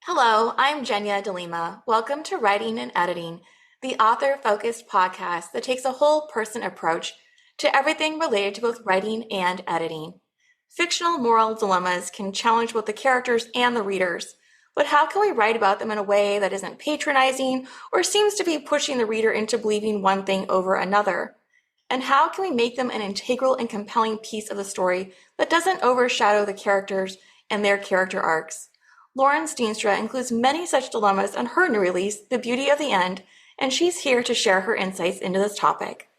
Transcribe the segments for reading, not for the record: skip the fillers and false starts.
Hello, I'm Jenya DeLima. Welcome to Writing and Editing, the author focused podcast that takes a whole person approach to everything related to both writing and editing. Fictional moral dilemmas can challenge both the characters and the readers, but how can we write about them in a way that isn't patronizing or seems to be pushing the reader into believing one thing over another? And how can we make them an integral and compelling piece of the story that doesn't overshadow the characters and their character arcs? Lauren Stientsra includes many such dilemmas in her new release, The Beauty of the End, and she's here to share her insights into this topic.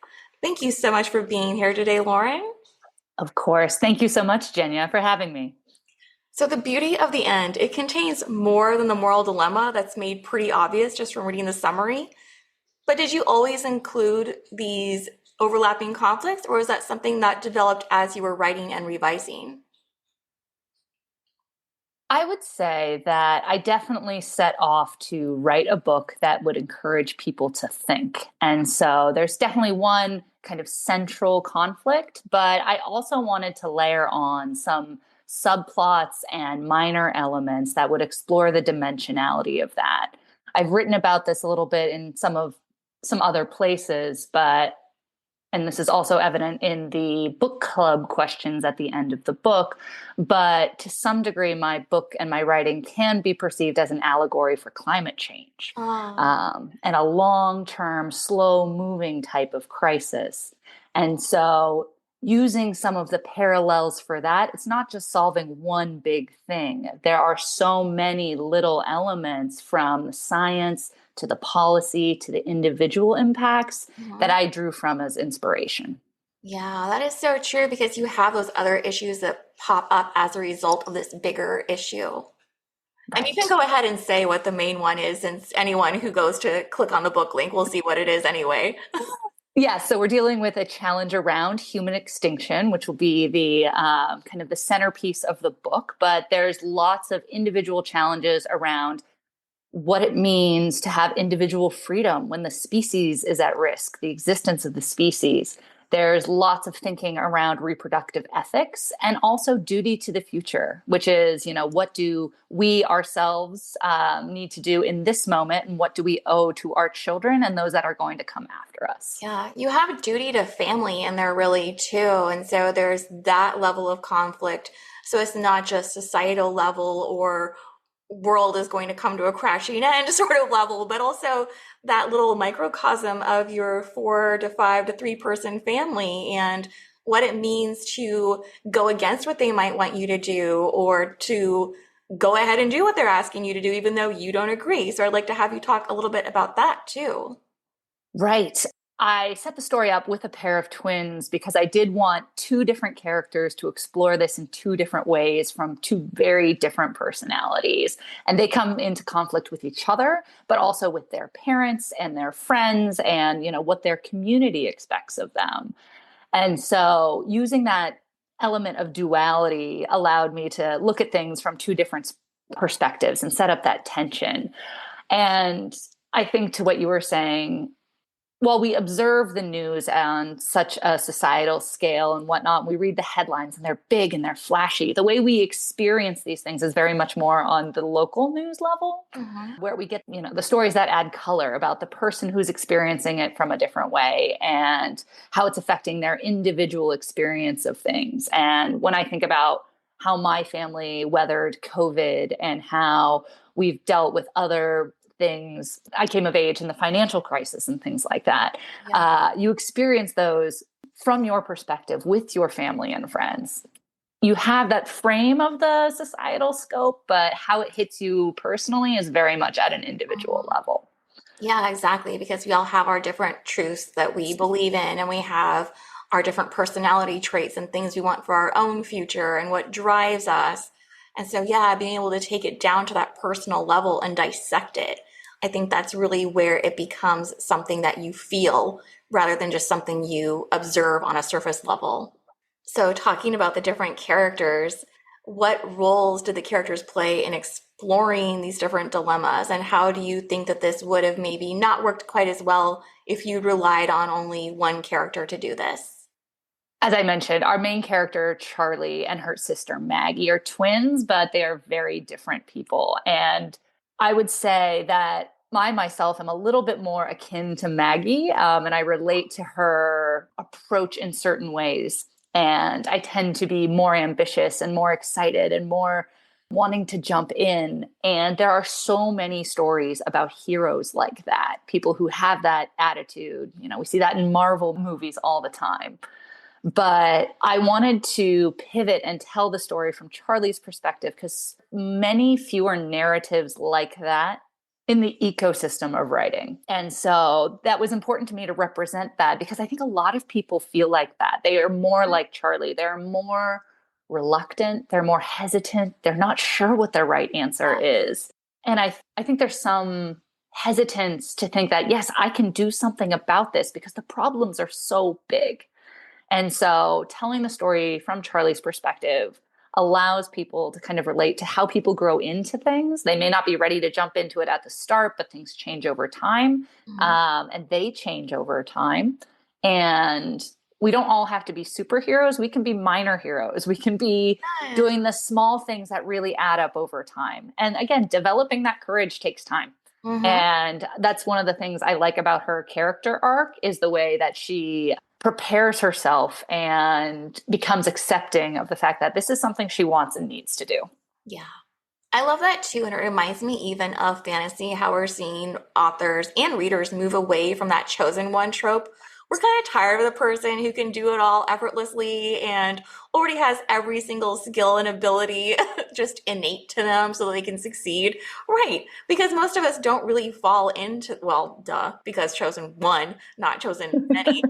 Thank you so much for being here today, Lauren. Of course. Thank you so much, Jenya, for having me. So, The Beauty of the End, it contains more than the moral dilemma that's made pretty obvious just from reading the summary. But did you always include these overlapping conflicts, or was that something that developed as you were writing and revising? I would say that I definitely set off to write a book that would encourage people to think. And so there's definitely one kind of central conflict, but I also wanted to layer on some subplots and minor elements that would explore the dimensionality of that. I've written about this a little bit in some other places, but and this is also evident in the book club questions at the end of the book. But to some degree, my book and my writing can be perceived as an allegory for climate change Oh, and a long term, slow moving type of crisis. And so, using some of the parallels for that, it's not just solving one big thing. There are so many little elements from the science to the policy to the individual impacts that mhm. I drew from as inspiration. Yeah, that is so true because you have those other issues that pop up as a result of this bigger issue. And you can Right. go ahead and say what the main one is, since anyone who goes to click on the book link will see what it is anyway. Yeah, so we're dealing with a challenge around human extinction, which will be the kind of the centerpiece of the book. But there's lots of individual challenges around what it means to have individual freedom when the species is at risk, the existence of the species. There's lots of thinking around reproductive ethics and also duty to the future, which is, what do we ourselves need to do in this moment and what do we owe to our children and those that are going to come after us? Yeah, you have a duty to family in there really too. And so there's that level of conflict. So it's not just societal level or world is going to come to a crashing end sort of level, but also that little microcosm of your 4 to 5 to 3 person family and what it means to go against what they might want you to do or to go ahead and do what they're asking you to do, even though you don't agree. So I'd like to have you talk a little bit about that too. Right. I set the story up with a pair of twins because I did want two different characters to explore this in two different ways from two very different personalities. And they come into conflict with each other, but also with their parents and their friends and, what their community expects of them. And so using that element of duality allowed me to look at things from two different perspectives and set up that tension. And I think to what you were saying, while we observe the news on such a societal scale and whatnot, we read the headlines and they're big and they're flashy. The way we experience these things is very much more on the local news level, Mhm. where we get, the stories that add color about the person who's experiencing it from a different way and how it's affecting their individual experience of things. And when I think about how my family weathered COVID and how we've dealt with other things. I came of age in the financial crisis and things like that. Yeah. You experience those from your perspective with your family and friends. You have that frame of the societal scope, but how it hits you personally is very much at an individual Mhm. level. Yeah, exactly. Because we all have our different truths that we believe in, and we have our different personality traits and things we want for our own future and what drives us. And so, yeah, being able to take it down to that personal level and dissect it, I think that's really where it becomes something that you feel rather than just something you observe on a surface level. So, talking about the different characters, what roles did the characters play in exploring these different dilemmas? And how do you think that this would have maybe not worked quite as well if you'd relied on only one character to do this? As I mentioned, our main character, Charlie, and her sister, Maggie, are twins, but they are very different people. And I would say that I myself am a little bit more akin to Maggie, and I relate to her approach in certain ways. And I tend to be more ambitious and more excited and more wanting to jump in. And there are so many stories about heroes like that, people who have that attitude. You know, we see that in Marvel movies all the time. But I wanted to pivot and tell the story from Charlie's perspective because many fewer narratives like that in the ecosystem of writing. And so that was important to me to represent that because I think a lot of people feel like that. They are more like Charlie. They're more reluctant, they're more hesitant, they're not sure what their right answer is. And I think there's some hesitance to think that, yes, I can do something about this because the problems are so big. And so telling the story from Charlie's perspective allows people to kind of relate to how people grow into things. They may not be ready to jump into it at the start, but things change over time, Mhm. and they change over time. And we don't all have to be superheroes. We can be minor heroes. We can be Yes. doing the small things that really add up over time. And again, developing that courage takes time. Mhm. And that's one of the things I like about her character arc is the way that she prepares herself and becomes accepting of the fact that this is something she wants and needs to do. Yeah. I love that too, and it reminds me even of fantasy, how we're seeing authors and readers move away from that chosen one trope. We're kind of tired of the person who can do it all effortlessly and already has every single skill and ability just innate to them so that they can succeed. Right, because most of us don't really fall into, well, duh, because chosen one, not chosen many.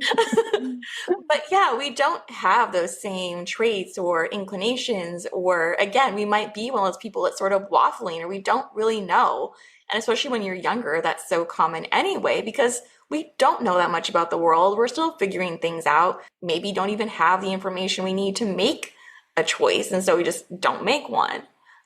But yeah, we don't have those same traits or inclinations, or again, we might be one of those people that's sort of waffling or we don't really know. And especially when you're younger, that's so common anyway, because we don't know that much about the world. We're still figuring things out, maybe don't even have the information we need to make a choice. And so we just don't make one.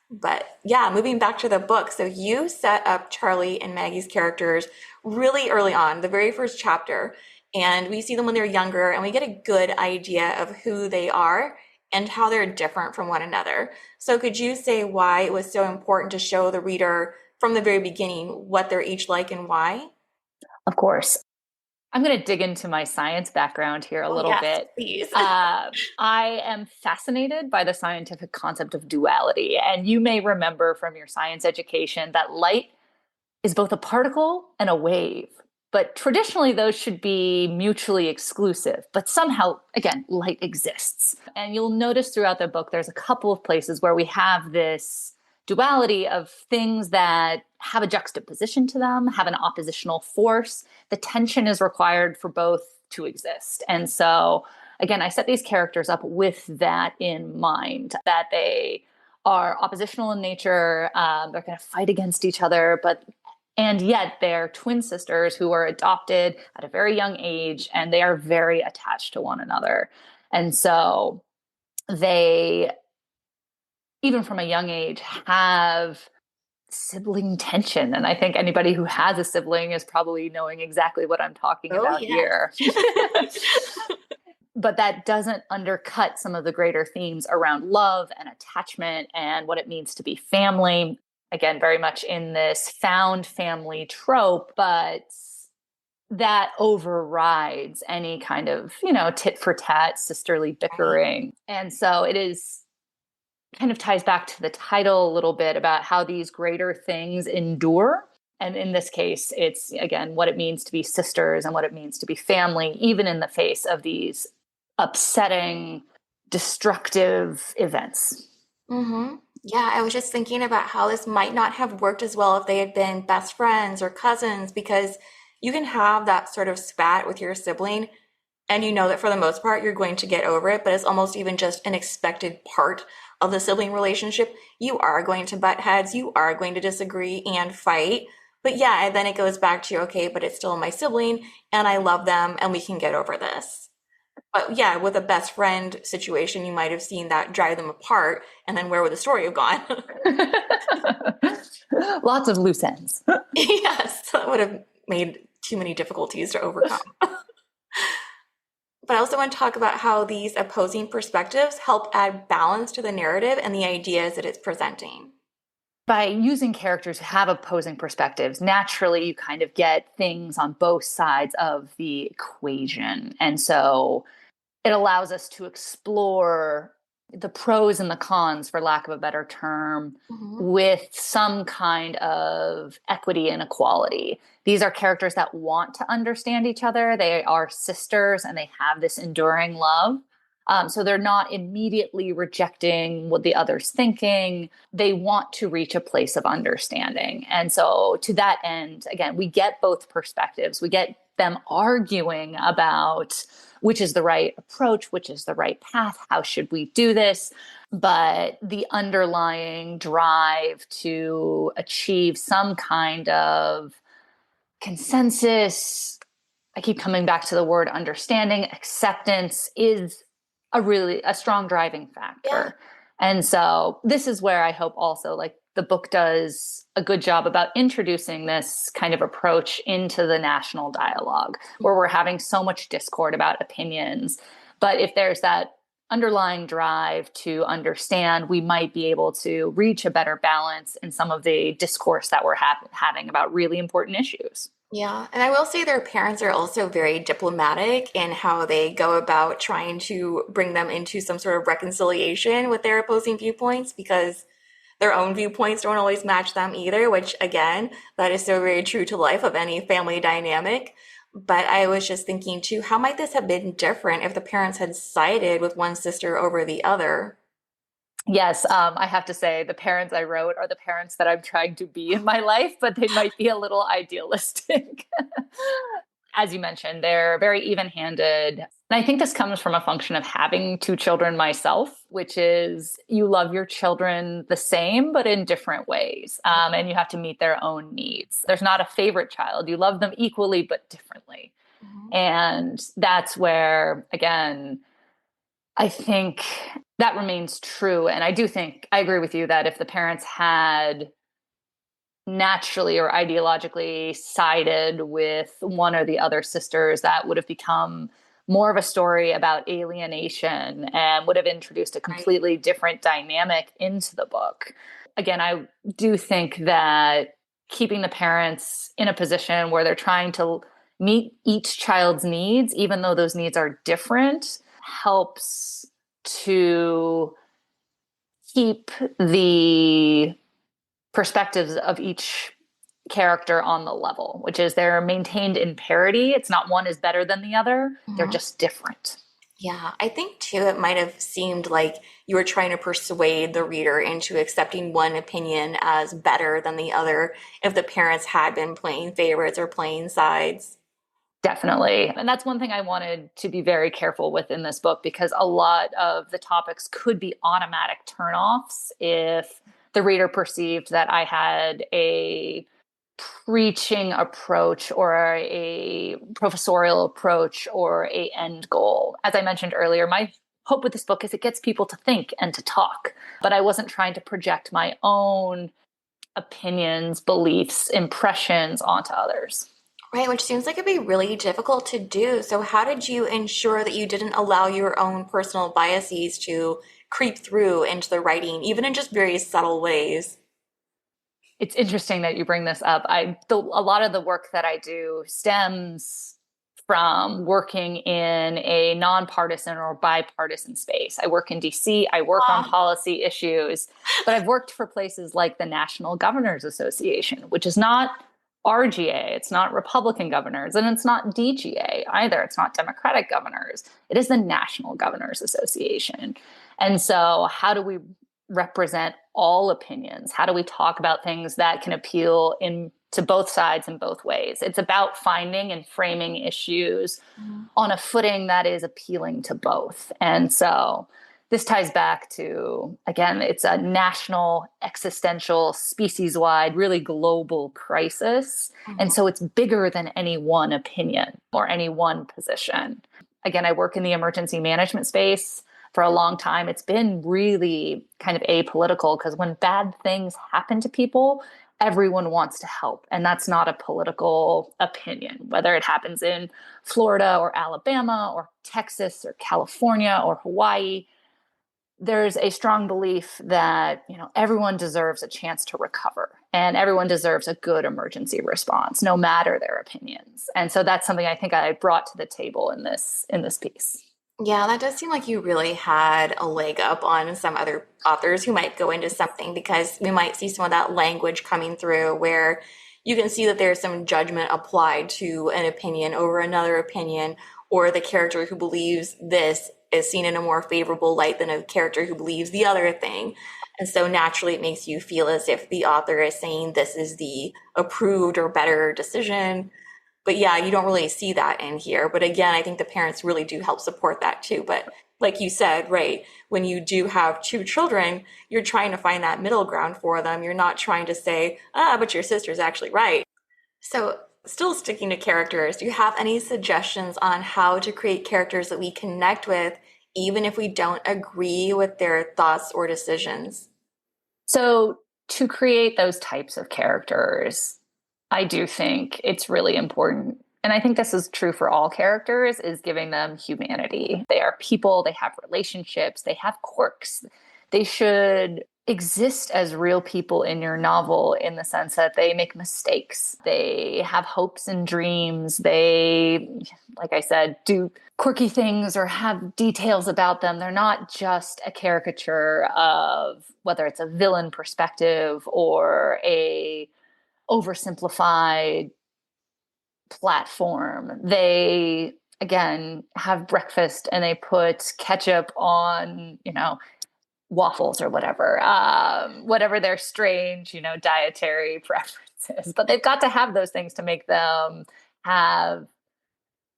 But yeah, moving back to the book. So you set up Charlie and Maggie's characters really early on, the very first chapter. And we see them when they're younger, and we get a good idea of who they are and how they're different from one another. So could you say why it was so important to show the reader from the very beginning what they're each like and why? Of course. I'm going to dig into my science background here a Oh, little yes, bit. please. I am fascinated by the scientific concept of duality. And you may remember from your science education that light is both a particle and a wave. But traditionally, those should be mutually exclusive. But somehow, again, light exists. And you'll notice throughout the book, there's a couple of places where we have this duality of things that have a juxtaposition to them, have an oppositional force. The tension is required for both to exist. And so, again, I set these characters up with that in mind, that they are oppositional in nature. They're going to fight against each other, but and yet they're twin sisters who were adopted at a very young age, and they are very attached to one another. And so they, even from a young age, have sibling tension. And I think anybody who has a sibling is probably knowing exactly what I'm talking Oh, about yes. here. But that doesn't undercut some of the greater themes around love and attachment and what it means to be family. Again, very much in this found family trope, but that overrides any kind of, tit for tat, sisterly Right. bickering. And so it is kind of ties back to the title a little bit about how these greater things endure. And in this case, it's again what it means to be sisters and what it means to be family, even in the face of these upsetting, destructive events. Mm-hmm. Yeah, I was just thinking about how this might not have worked as well if they had been best friends or cousins, because you can have that sort of spat with your sibling, and you know that for the most part you're going to get over it, but it's almost even just an expected part of the sibling relationship. You are going to butt heads, you are going to disagree and fight. But yeah, and then it goes back to, okay, but it's still my sibling and I love them and we can get over this. But yeah, with a best friend situation, you might have seen that drive them apart, and then where would the story have gone? Lots of loose ends. Yes, that would have made too many difficulties to overcome. But I also want to talk about how these opposing perspectives help add balance to the narrative and the ideas that it's presenting. by using characters who have opposing perspectives, naturally you kind of get things on both sides of the equation. And so it allows us to explore the pros and the cons, for lack of a better term, Mm-hmm. with some kind of equity and equality. These are characters that want to understand each other. They are sisters and they have this enduring love. So they're not immediately rejecting what the other's thinking. They want to reach a place of understanding. And so, to that end, again, we get both perspectives. We get them arguing about which is the right approach, which is the right path, how should we do this? But the underlying drive to achieve some kind of consensus, I keep coming back to the word understanding, acceptance, is a strong driving Yeah. factor. And so this is where I hope also, like, the book does a good job about introducing this kind of approach into the national dialogue, where we're having so much discord about opinions. But if there's that underlying drive to understand, we might be able to reach a better balance in some of the discourse that we're having about really important issues. Yeah, and I will say their parents are also very diplomatic in how they go about trying to bring them into some sort of reconciliation with their opposing viewpoints because their own viewpoints don't always match them either, which again, that is so very true to life of any family dynamic. But I was just thinking too, how might this have been different if the parents had sided with one sister over the other? Yes, I have to say the parents I wrote are the parents that I'm trying to be in my life, but they might be a little idealistic. As you mentioned, they're very even-handed. And I think this comes from a function of having two children myself, which is you love your children the same, but in different ways. And you have to meet their own needs. There's not a favorite child. You love them equally, but differently. Mhm. And that's where, again, I think that remains true. And I do think I agree with you that if the parents had naturally or ideologically sided with one or the other sisters, that would have become more of a story about alienation and would have introduced a Right. completely different dynamic into the book. Again, I do think that keeping the parents in a position where they're trying to meet each child's needs, even though those needs are different, helps to keep the perspectives of each character on the level, which is they're maintained in parity. It's not one is better than the other, they're Mhm. just different. Yeah, I think too, it might have seemed like you were trying to persuade the reader into accepting one opinion as better than the other if the parents had been playing favorites or playing sides. Definitely. And that's one thing I wanted to be very careful with in this book because a lot of the topics could be automatic turnoffs if the reader perceived that I had a preaching approach or a professorial approach or a end goal. As I mentioned earlier, my hope with this book is it gets people to think and to talk, but I wasn't trying to project my own opinions, beliefs, impressions onto others. Right, which seems like it'd be really difficult to do. So, how did you ensure that you didn't allow your own personal biases to creep through into the writing, even in just very subtle ways? It's interesting that you bring this up. A lot of the work that I do stems from working in a nonpartisan or bipartisan space. I work in DC, I work on Ah, policy issues, but I've worked for places like the National Governors Association, which is not RGA, it's not Republican governors, and it's not DGA either. It's not Democratic governors. It is the National Governors Association. And so, how do we represent all opinions? How do we talk about things that can appeal to both sides in both ways? It's about finding and framing issues mhm, on a footing that is appealing to both. And so this ties back to, again, it's a national, existential, species wide, really global crisis. And mhm, so it's bigger than any one opinion or any one position. Again, I work in the emergency management space. For a long time, it's been really kind of apolitical because when bad things happen to people, everyone wants to help. And that's not a political opinion, whether it happens in Florida or Alabama or Texas or California or Hawaii. there's a strong belief that, everyone deserves a chance to recover and everyone deserves a good emergency response, no matter their opinions. And so that's something I think I brought to the table in this piece. Yeah, that does seem like you really had a leg up on some other authors who might go into something because we might see some of that language coming through where you can see that there's some judgment applied to an opinion over another opinion, or the character who believes this is seen in a more favorable light than a character who believes the other thing. And so naturally, it makes you feel as if the author is saying this is the approved or better decision, but yeah, you don't really see that in here. But again, I think the parents really do help support that too. But like you said, right, when you do have two children, you're trying to find that middle ground for them. You're not trying to say, but your sister's actually right. So, still sticking to characters, do you have any suggestions on how to create characters that we connect with, even if we don't agree with their thoughts or decisions? So to create those types of characters, I do think it's really important. And I think this is true for all characters, is giving them humanity. They are people, they have relationships, they have quirks. They should exist as real people in your novel in the sense that they make mistakes. They have hopes and dreams. They, like I said, do quirky things or have details about them. They're not just a caricature of whether it's a villain perspective or a oversimplified platform. They, again, have breakfast and they put ketchup on, waffles or whatever their strange, dietary preferences. But they've got to have those things to make them have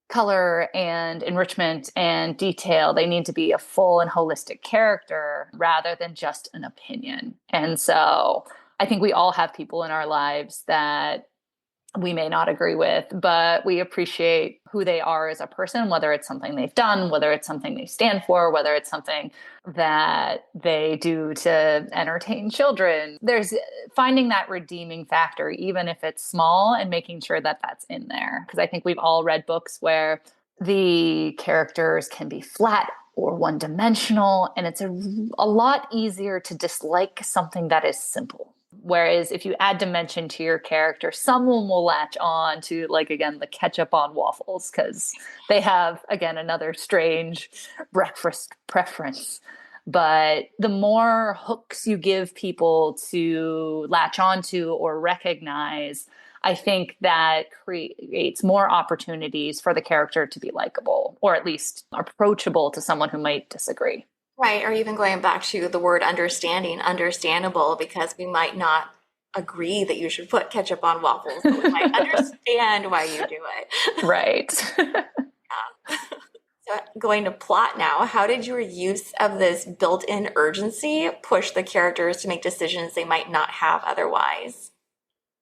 color and enrichment and detail. They need to be a full and holistic character rather than just an opinion. And so I think we all have people in our lives that we may not agree with, but we appreciate who they are as a person, whether it's something they've done, whether it's something they stand for, whether it's something that they do to entertain children. There's finding that redeeming factor, even if it's small, and making sure that that's in there. Because I think we've all read books where the characters can be flat or one dimensional, and it's a lot easier to dislike something that is simple. Whereas if you add dimension to your character, someone will latch on to, like, again, the ketchup on waffles because they have, again, another strange breakfast preference. But the more hooks you give people to latch onto or recognize, I think that creates more opportunities for the character to be likable or at least approachable to someone who might disagree. Right, or even going back to the word understanding, understandable, because we might not agree that you should put ketchup on waffles, but we might understand why you do it. Right. So, going to plot now, how did your use of this built-in urgency push the characters to make decisions they might not have otherwise?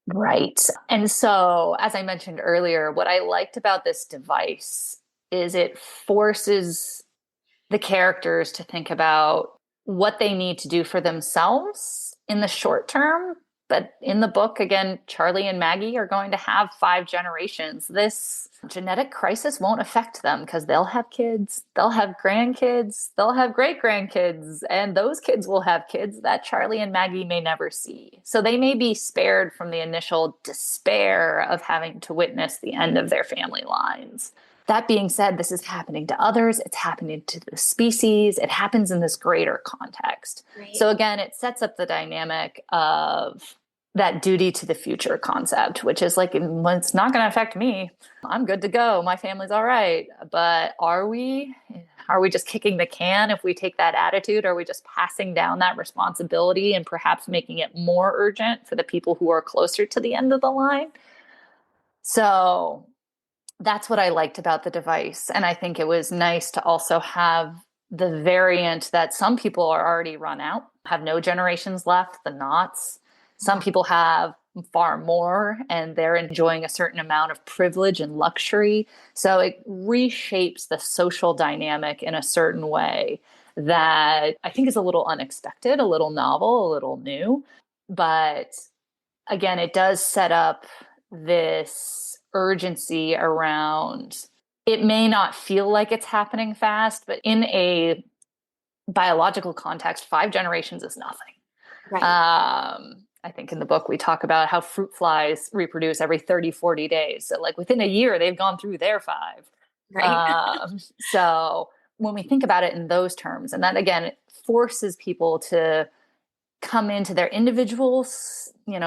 Right. And so, as I mentioned earlier, what I liked about this device is it forces the characters to think about what they need to do for themselves in the short term. But in the book, again, Charlie and Maggie are going to have 5 generations. This genetic crisis won't affect them because they'll have kids, they'll have grandkids, they'll have great grandkids, and those kids will have kids that Charlie and Maggie may never see. So they may be spared from the initial despair of having to witness the end of their family lines. That being said, this is happening to others. It's happening to the species. It happens in this greater context. Right. So again, it sets up the dynamic of that duty to the future concept, which is like, well, it's not going to affect me. I'm good to go. My family's all right. But are we? Are we just kicking the can if we take that attitude? Are we just passing down that responsibility and perhaps making it more urgent for the people who are closer to the end of the line? So that's what I liked about the device. And I think it was nice to also have the variant that some people are already run out, have no generations left, the knots. Some people have far more and they're enjoying a certain amount of privilege and luxury. So it reshapes the social dynamic in a certain way that I think is a little unexpected, a little novel, a little new. But again, it does set up this urgency around it may not feel like it's happening fast, but in a biological context, 5 generations is nothing. Right. I think in the book we talk about how fruit flies reproduce every 30, 40 days. So like within a year, they've gone through their 5. Right. So when we think about it in those terms, and that again, it forces people to come into their individual,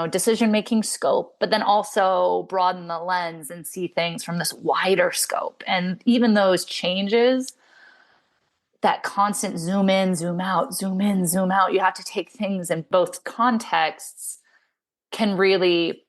decision-making scope, but then also broaden the lens and see things from this wider scope. And even those changes, that constant zoom in, zoom out, zoom in, zoom out, you have to take things in both contexts, can really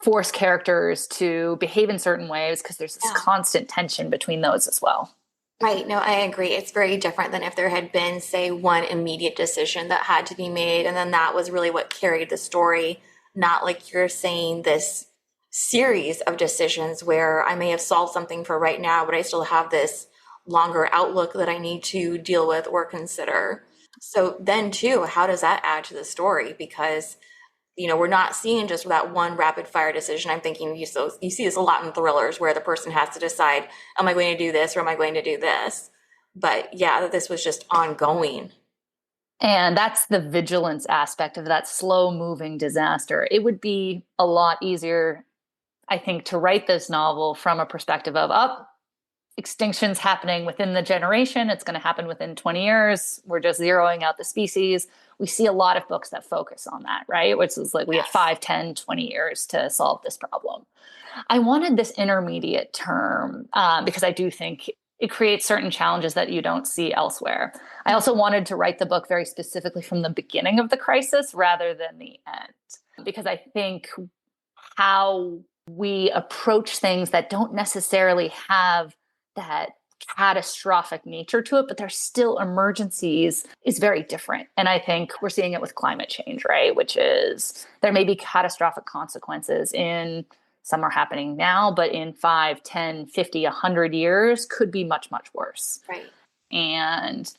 force characters to behave in certain ways because there's this Yeah. constant tension between those as well. Right. No, I agree. It's very different than if there had been, say, one immediate decision that had to be made, and then that was really what carried the story, not like you're saying this series of decisions where I may have solved something for right now, but I still have this longer outlook that I need to deal with or consider. So then, too, how does that add to the story? Because we're not seeing just that one rapid fire decision. I'm thinking you see this a lot in thrillers where the person has to decide, am I going to do this or am I going to do this? But yeah, this was just ongoing. And that's the vigilance aspect of that slow moving disaster. It would be a lot easier, I think, to write this novel from a perspective of, extinction's happening within the generation. It's going to happen within 20 years. We're just zeroing out the species. We see a lot of books that focus on that, right? Which is like we have 5, 10, 20 years to solve this problem. I wanted this intermediate term because I do think it creates certain challenges that you don't see elsewhere. I also wanted to write the book very specifically from the beginning of the crisis rather than the end, because I think how we approach things that don't necessarily have that catastrophic nature to it, but there's still emergencies, is very different. And I think we're seeing it with climate change, right? Which is there may be catastrophic consequences in some are happening now, but in 5, 10, 50, 100 years could be much, much worse. Right. And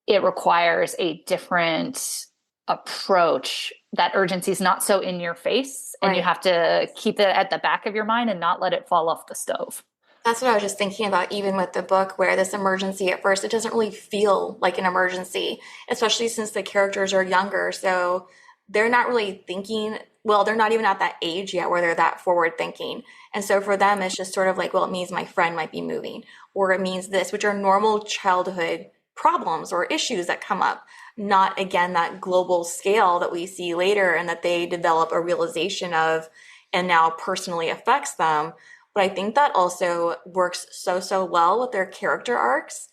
it requires a different approach. That urgency is not so in your face, and you have to keep it at the back of your mind and not let it fall off the stove. That's what I was just thinking about, even with the book, where this emergency at first, it doesn't really feel like an emergency, especially since the characters are younger. So they're not really thinking, well, they're not even at that age yet where they're that forward thinking. And so for them, it's just sort of like, well, it means my friend might be moving, or it means this, which are normal childhood problems or issues that come up, not again that global scale that we see later and that they develop a realization of and now personally affects them. But I think that also works so well with their character arcs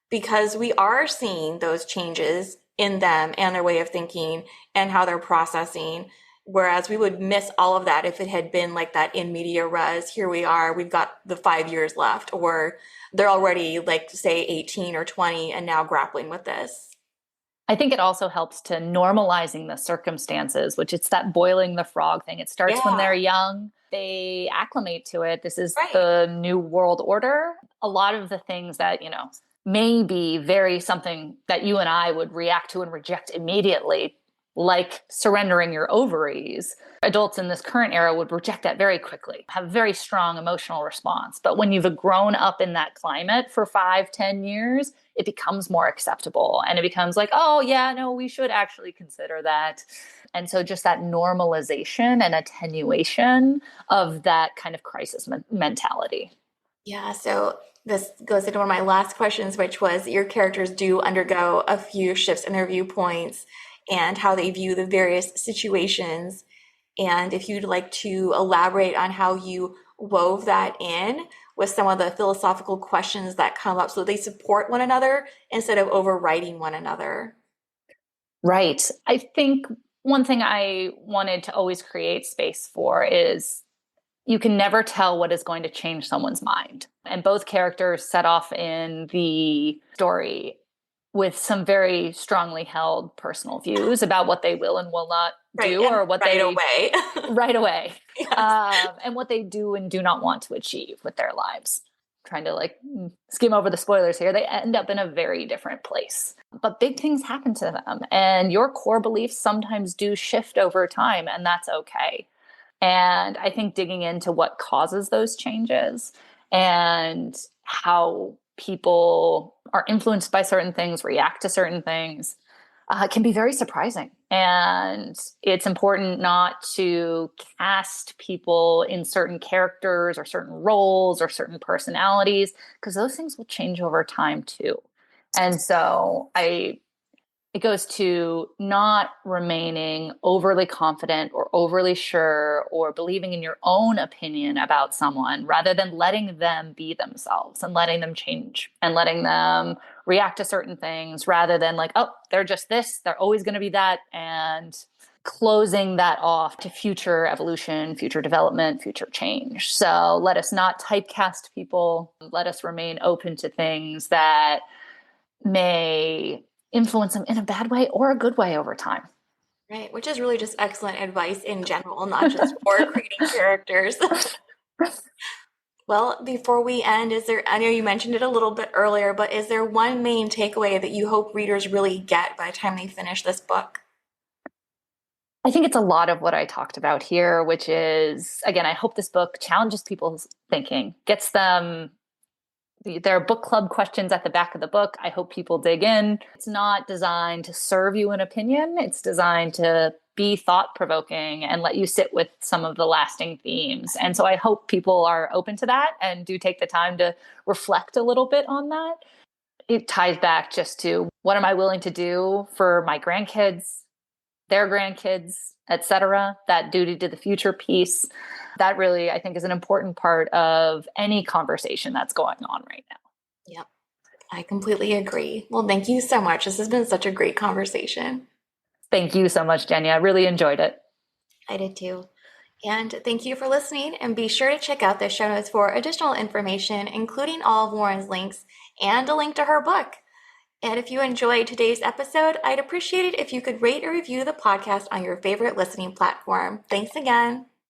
because we are seeing those changes in them and their way of thinking and how they're processing. Whereas we would miss all of that if it had been like that in media res. Here we are, we've got the 5 years left, or they're already like, say, 18 or 20 and now grappling with this. I think it also helps to normalizing the circumstances, which it's that boiling the frog thing. It starts when they're young. They acclimate to it. This is the new world order. A lot of the things that, may be very something that you and I would react to and reject immediately, like surrendering your ovaries. Adults in this current era would reject that very quickly, have a very strong emotional response. But when you've grown up in that climate for 5, 10 years, it becomes more acceptable. And it becomes like, oh, yeah, no, we should actually consider that. And so just that normalization and attenuation of that kind of crisis mentality. Yeah, so this goes into one of my last questions, which was your characters do undergo a few shifts in their viewpoints and how they view the various situations. And if you'd like to elaborate on how you wove that in with some of the philosophical questions that come up so they support one another instead of overriding one another. Right. I think one thing I wanted to always create space for is you can never tell what is going to change someone's mind. And both characters set off in the story with some very strongly held personal views about what they will and will not do, or what right they away. right away, Yes. and what they do and do not want to achieve with their lives. Trying to skim over the spoilers here, they end up in a very different place. But big things happen to them, and your core beliefs sometimes do shift over time, and that's okay. And I think digging into what causes those changes and how people are influenced by certain things, react to certain things, can be very surprising. And it's important not to cast people in certain characters or certain roles or certain personalities, because those things will change over time too. And so it goes to not remaining overly confident or overly sure or believing in your own opinion about someone rather than letting them be themselves and letting them change and letting them react to certain things rather than like, oh, they're just this, they're always going to be that, and closing that off to future evolution, future development, future change. So let us not typecast people. Let us remain open to things that may influence them in a bad way or a good way over time. Right, which is really just excellent advice in general, not just for creating characters. Well, before we end, I know you mentioned it a little bit earlier, but is there one main takeaway that you hope readers really get by the time they finish this book? I think it's a lot of what I talked about here, which is, again, I hope this book challenges people's thinking, gets them. There are book club questions at the back of the book. I hope people dig in. It's not designed to serve you an opinion. It's designed to be thought provoking and let you sit with some of the lasting themes. And so I hope people are open to that and do take the time to reflect a little bit on that. It ties back just to what am I willing to do for my grandkids, their grandkids, etc. That duty to the future piece, that really, I think, is an important part of any conversation that's going on right now. Yep, I completely agree. Well, thank you so much. This has been such a great conversation. Thank you so much, Jenny. I really enjoyed it. I did too. And thank you for listening, and be sure to check out the show notes for additional information, including all of Lauren's links and a link to her book. And if you enjoyed today's episode, I'd appreciate it if you could rate or review the podcast on your favorite listening platform. Thanks again.